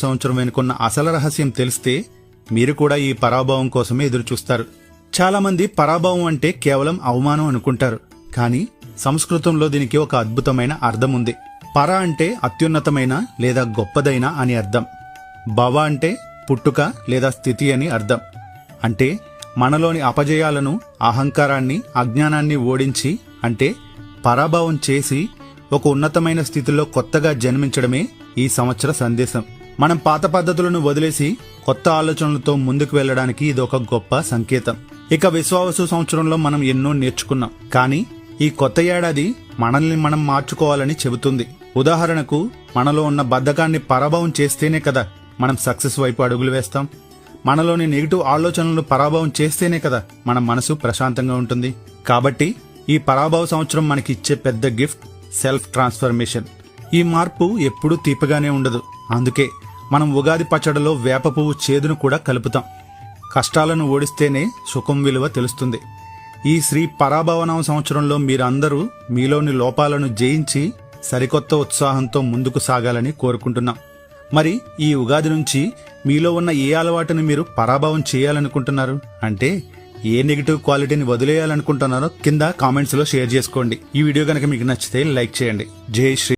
సంవత్సరం వెనుకున్న అసలు రహస్యం తెలిస్తే మీరు కూడా ఈ పరాభవం కోసమే ఎదురుచూస్తారు. చాలామంది పరాభవం అంటే కేవలం అవమానం అనుకుంటారు, కానీ సంస్కృతంలో దీనికి ఒక అద్భుతమైన అర్థం ఉంది. పర అంటే అత్యున్నతమైన లేదా గొప్పదైన అని అర్థం. భవ అంటే పుట్టుక లేదా స్థితి అని అర్థం. అంటే మనలోని అపజయాలను, అహంకారాన్ని, అజ్ఞానాన్ని ఓడించి, అంటే పరాభవం చేసి ఒక ఉన్నతమైన స్థితిలో కొత్తగా జన్మించడమే ఈ సంవత్సర సందేశం. మనం పాత పద్ధతులను వదిలేసి కొత్త ఆలోచనలతో ముందుకు వెళ్లడానికి ఇది ఒక గొప్ప సంకేతం. ఇక విశ్వావసు సంవత్సరంలో మనం ఎన్నో నేర్చుకున్నాం, కానీ ఈ కొత్త ఏడాది మనల్ని మనం మార్చుకోవాలని చెబుతుంది. ఉదాహరణకు, మనలో ఉన్న బద్ధకాన్ని పరాభవం చేస్తేనే కదా మనం సక్సెస్ వైపు అడుగులు వేస్తాం. మనలోని నెగిటివ్ ఆలోచనలను పరాభవం చేస్తేనే కదా మన మనసు ప్రశాంతంగా ఉంటుంది. కాబట్టి ఈ పరాభవ సంవత్సరం మనకి ఇచ్చే పెద్ద గిఫ్ట్ సెల్ఫ్ ట్రాన్స్ఫర్మేషన్. ఈ మార్పు ఎప్పుడూ తీపగానే ఉండదు. అందుకే మనం ఉగాది పచ్చడిలో వేప పువ్వు చేదును కూడా కలుపుతాం. కష్టాలను ఓడిస్తేనే సుఖం విలువ తెలుస్తుంది. ఈ శ్రీ పరాభవనామ సంవత్సరంలో మీరందరూ మీలోని లోపాలను జయించి సరికొత్త ఉత్సాహంతో ముందుకు సాగాలని కోరుకుంటున్నాం. మరి ఈ ఉగాది నుంచి మీలో ఉన్న ఏ అలవాటుని మీరు పరాభవం చేయాలనుకుంటున్నారు? అంటే ఏ నెగిటివ్ క్వాలిటీని వదిలేయాలనుకుంటున్నారో కింద కామెంట్స్ లో షేర్ చేసుకోండి. ఈ వీడియో కనుక మీకు నచ్చితే లైక్ చేయండి. జై శ్రీ